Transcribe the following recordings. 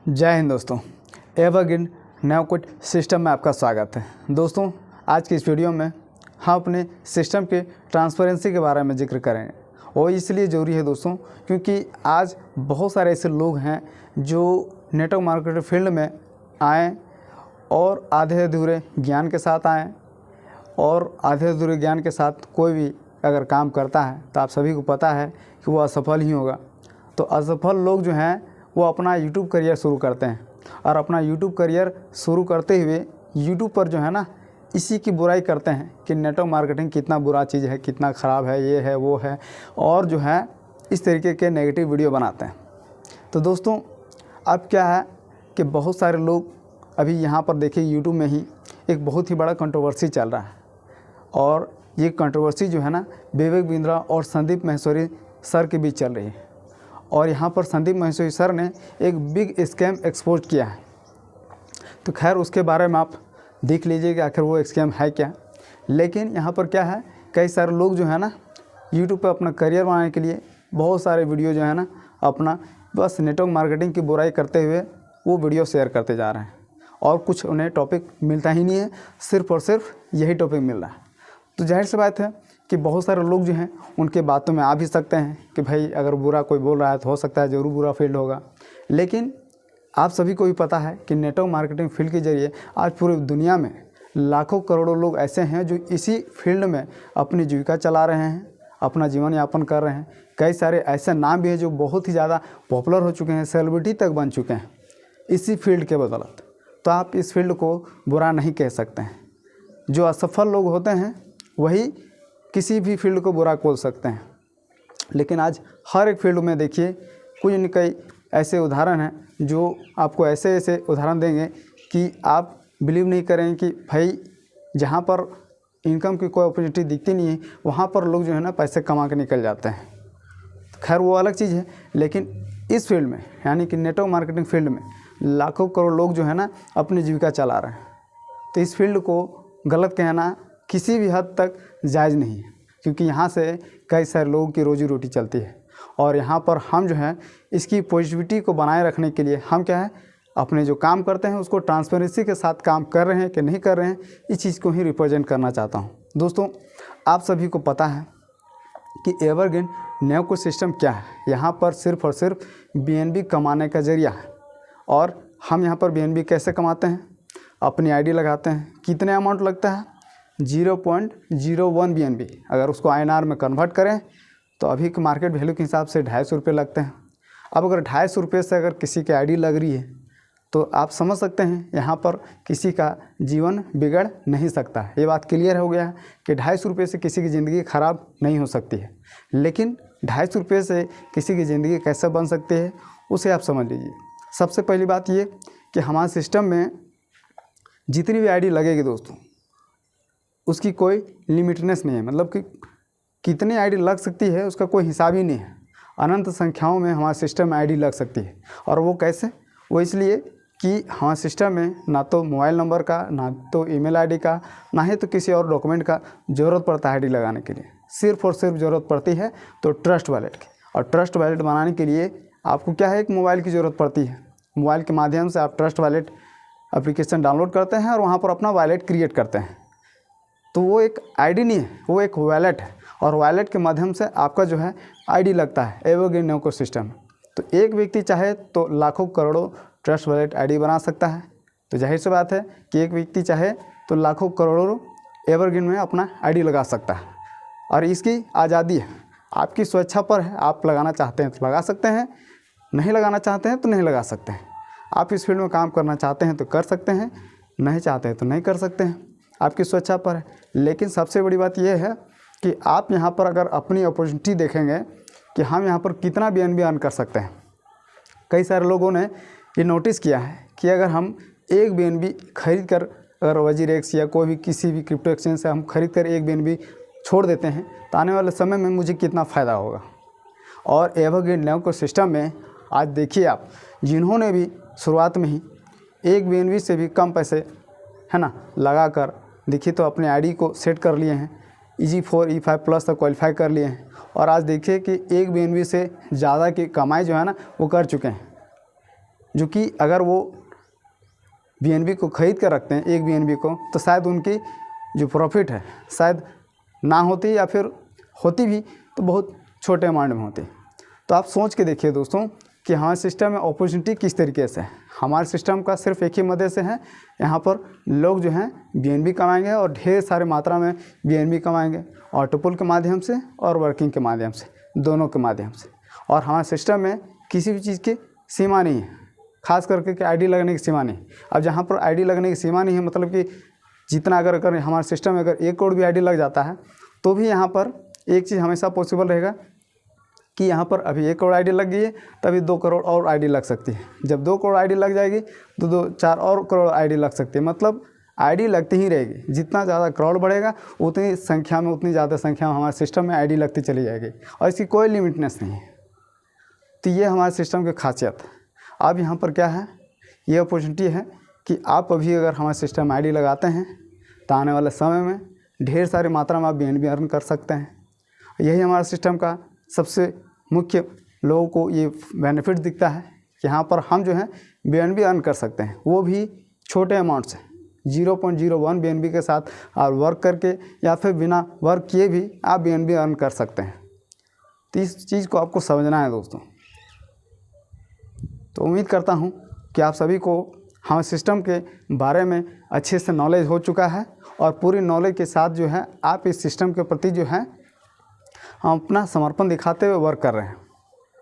जय हिंद दोस्तों। Evergreen नैवकुट system में आपका स्वागत है। दोस्तों, आज की इस वीडियो में हम अपने सिस्टम के ट्रांसपेरेंसी के बारे में जिक्र करेंगे। और इसलिए ज़रूरी है दोस्तों, क्योंकि आज बहुत सारे ऐसे लोग हैं जो नेटवर्क मार्केटिंग फील्ड में आए और आधे अधूरे ज्ञान के साथ आए, और आधे अधूरे ज्ञान के साथ कोई भी अगर काम करता है तो आप सभी को पता है कि वो असफल ही होगा। तो असफल लोग जो हैं वो अपना यूट्यूब करियर शुरू करते हैं, और अपना यूट्यूब करियर शुरू करते हुए यूट्यूब पर जो है ना इसी की बुराई करते हैं कि नेटवर्क मार्केटिंग कितना बुरा चीज़ है, कितना ख़राब है, ये है वो है, और जो है इस तरीके के नेगेटिव वीडियो बनाते हैं। तो दोस्तों, अब क्या है कि बहुत सारे लोग अभी यहाँ पर देखिए यूट्यूब में ही एक बहुत ही बड़ा कंट्रोवर्सी चल रहा है, और ये कंट्रोवर्सी जो है ना विवेक बिंद्रा और संदीप माहेश्वरी सर के बीच चल रही है। और यहाँ पर संदीप माहेश्वरी सर ने एक बिग स्कैम एक्सपोज किया है। तो खैर उसके बारे में आप देख लीजिए कि आखिर वो स्कैम है क्या। लेकिन यहाँ पर क्या है, कई सारे लोग जो है ना यूट्यूब पे अपना करियर बनाने के लिए बहुत सारे वीडियो जो है ना अपना बस नेटवर्क मार्केटिंग की बुराई करते हुए वो वीडियो शेयर करते जा रहे हैं, और कुछ उन्हें टॉपिक मिलता ही नहीं है, सिर्फ़ और सिर्फ यही टॉपिक मिल रहा है। तो जाहिर सी बात है कि बहुत सारे लोग जो हैं उनके बातों में आ भी सकते हैं कि भाई अगर बुरा कोई बोल रहा है तो हो सकता है ज़रूर बुरा फील्ड होगा। लेकिन आप सभी को भी पता है कि नेटवर्क मार्केटिंग फील्ड के ज़रिए आज पूरी दुनिया में लाखों करोड़ों लोग ऐसे हैं जो इसी फील्ड में अपनी जीविका चला रहे हैं, अपना जीवन यापन कर रहे हैं। कई सारे ऐसे नाम भी हैं जो बहुत ही ज़्यादा पॉपुलर हो चुके हैं, सेलिब्रिटी तक बन चुके हैं इसी फील्ड के बदौलत। तो आप इस फील्ड को बुरा नहीं कह सकते हैं। जो असफल लोग होते हैं वही किसी भी फील्ड को बुरा बोल सकते हैं। लेकिन आज हर एक फील्ड में देखिए कुछ न कई ऐसे उदाहरण हैं जो आपको ऐसे ऐसे उदाहरण देंगे कि आप बिलीव नहीं करेंगे कि भाई जहाँ पर इनकम की कोई अपॉर्चुनिटी दिखती नहीं है वहाँ पर लोग जो है ना पैसे कमा के निकल जाते हैं। खैर वो अलग चीज़ है। लेकिन इस फील्ड में यानी कि नेटवर्क मार्केटिंग फील्ड में लाखों करोड़ लोग जो है ना अपनी जीविका चला रहे हैं। तो इस फील्ड को गलत कहना किसी भी हद तक जायज़ नहीं है, क्योंकि यहाँ से कई सारे लोगों की रोजी रोटी चलती है। और यहाँ पर हम जो है इसकी पॉजिटिविटी को बनाए रखने के लिए हम क्या है अपने जो काम करते हैं उसको ट्रांसपेरेंसी के साथ काम कर रहे हैं कि नहीं कर रहे हैं, इस चीज़ को ही रिप्रेजेंट करना चाहता हूँ। दोस्तों, आप सभी को पता है कि एवरग्रीन नैवकुट सिस्टम क्या है। यहाँ पर सिर्फ और सिर्फ BNB कमाने का जरिया है। और हम यहाँ पर BNB कैसे कमाते हैं, अपनी आईडी लगाते हैं। कितने अमाउंट लगता है, 0.01 BNB। अगर उसको INR में कन्वर्ट करें तो अभी के मार्केट वैल्यू के हिसाब से 250 रुपये लगते हैं। अब अगर 250 रुपये से अगर किसी की आईडी लग रही है तो आप समझ सकते हैं यहाँ पर किसी का जीवन बिगड़ नहीं सकता। ये बात क्लियर हो गया है कि 250 रुपये से किसी की ज़िंदगी ख़राब नहीं हो सकती है। लेकिन 250 रुपये से किसी की ज़िंदगी कैसे बन सकती है उसे आप समझ लीजिए। सबसे पहली बात ये कि हमारे सिस्टम में जितनी भी आईडी लगेगी दोस्तों उसकी कोई लिमिटनेस नहीं है, मतलब कि कितनी आईडी लग सकती है उसका कोई हिसाब ही नहीं है। अनंत संख्याओं में हमारे सिस्टम में आईडी लग सकती है। और वो कैसे, वो इसलिए कि हमारे सिस्टम में ना तो मोबाइल नंबर का, ना तो ईमेल आईडी का, ना ही तो किसी और डॉक्यूमेंट का ज़रूरत पड़ता है आईडी लगाने के लिए। सिर्फ और सिर्फ ज़रूरत पड़ती है तो ट्रस्ट वॉलेट की। और ट्रस्ट वॉलेट बनाने के लिए आपको क्या है, एक मोबाइल की ज़रूरत पड़ती है। मोबाइल के माध्यम से आप ट्रस्ट वॉलेट एप्लीकेशन डाउनलोड करते हैं और वहाँ पर अपना वॉलेट क्रिएट करते हैं। तो वो एक आईडी नहीं है, वो एक वॉलेट है। और वॉलेट के माध्यम से आपका जो है आईडी लगता है एवरग्रीन नैवकुट सिस्टम। तो एक व्यक्ति चाहे तो लाखों करोड़ों ट्रस्ट वॉलेट आईडी बना सकता है। तो जाहिर सी बात है कि एक व्यक्ति चाहे तो लाखों करोड़ों एवरग्रीन में अपना आईडी लगा सकता है। और इसकी आज़ादी है, आपकी स्वेच्छा पर है। आप लगाना चाहते हैं तो लगा सकते हैं, नहीं लगाना चाहते हैं तो नहीं लगा सकते हैं। आप इस फील्ड में काम करना चाहते हैं तो कर सकते हैं, नहीं चाहते हैं तो नहीं कर सकते हैं, आपकी स्वेच्छा पर है। लेकिन सबसे बड़ी बात यह है कि आप यहाँ पर अगर अपनी अपॉर्चुनिटी देखेंगे कि हम यहाँ पर कितना BNB अर्न कर सकते हैं। कई सारे लोगों ने ये नोटिस किया है कि अगर हम एक BNB खरीद कर, अगर वजीरेक्स या कोई भी किसी भी क्रिप्टो एक्सचेंज से हम खरीद कर एक BNB छोड़ देते हैं तो आने वाले समय में मुझे कितना फ़ायदा होगा। और एवरग्रीन नैवकुट सिस्टम में आज देखिए आप, जिन्होंने भी शुरुआत में ही एक BNB से भी कम पैसे है ना लगा कर देखिए तो अपने आईडी को सेट कर लिए हैं, EG4 E5 प्लस तक क्वालिफाई कर लिए हैं। और आज देखिए कि एक BNB से ज़्यादा की कमाई जो है ना वो कर चुके हैं। जो कि अगर वो BNB को ख़रीद कर रखते हैं एक BNB को, तो शायद उनकी जो प्रॉफिट है शायद ना होती, या फिर होती भी तो बहुत छोटे अमाउंट में होती। तो आप सोच के देखिए दोस्तों कि हमारे सिस्टम में अपॉर्चुनिटी किस तरीके से है। हमारे सिस्टम का सिर्फ एक ही मदद से है, यहाँ पर लोग जो हैं BNB कमाएंगे और ढेर सारे मात्रा में BNB कमाएंगे, ऑटो पुल के माध्यम से और वर्किंग के माध्यम से, दोनों के माध्यम से। और हमारे सिस्टम में किसी भी चीज़ की सीमा नहीं है, खास करके कि ID लगने की सीमा नहीं। अब जहाँ पर ID लगने की सीमा नहीं है, मतलब कि जितना अगर हमारे सिस्टम में अगर 1 करोड़ भी ID लग जाता है तो भी यहाँ पर एक चीज़ हमेशा पॉसिबल रहेगा कि यहाँ पर अभी 1 करोड़ ID लग गई है, तभी 2 करोड़ और ID लग सकती है। जब 2 करोड़ ID लग जाएगी तो 2-4 और करोड़ ID लग सकती है। मतलब ID लगती ही रहेगी। जितना ज़्यादा करोड़ बढ़ेगा उतनी ज़्यादा संख्या में हमारे सिस्टम में ID लगती चली जाएगी, और इसकी कोई लिमिटनेस नहीं है। तो ये हमारे सिस्टम की खासियत है। अब यहाँ पर क्या है, ये अपॉर्चुनिटी है कि आप अभी अगर हमारे सिस्टम में ID लगाते हैं तो आने वाले समय में ढेर सारी मात्रा में आप BNB अर्न कर सकते हैं। यही हमारे सिस्टम का सबसे मुख्य लोगों को ये बेनिफिट दिखता है कि यहाँ पर हम जो है BNB अर्न कर सकते हैं, वो भी छोटे अमाउंट से। 0.01 BNB के साथ आप वर्क करके या फिर बिना वर्क किए भी आप BNB अर्न कर सकते हैं। तो इस चीज़ को आपको समझना है दोस्तों। तो उम्मीद करता हूँ कि आप सभी को हमारे सिस्टम के बारे में अच्छे से नॉलेज हो चुका है, और पूरी नॉलेज के साथ जो है आप इस सिस्टम के प्रति जो है हम अपना समर्पण दिखाते हुए वर्क कर रहे हैं।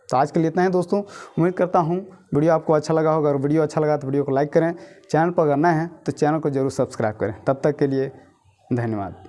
तो आज के लिए इतना ही दोस्तों। उम्मीद करता हूँ वीडियो आपको अच्छा लगा होगा। अगर वीडियो अच्छा लगा तो वीडियो को लाइक करें, चैनल पर अगर नए हैं तो चैनल को ज़रूर सब्सक्राइब करें। तब तक के लिए धन्यवाद।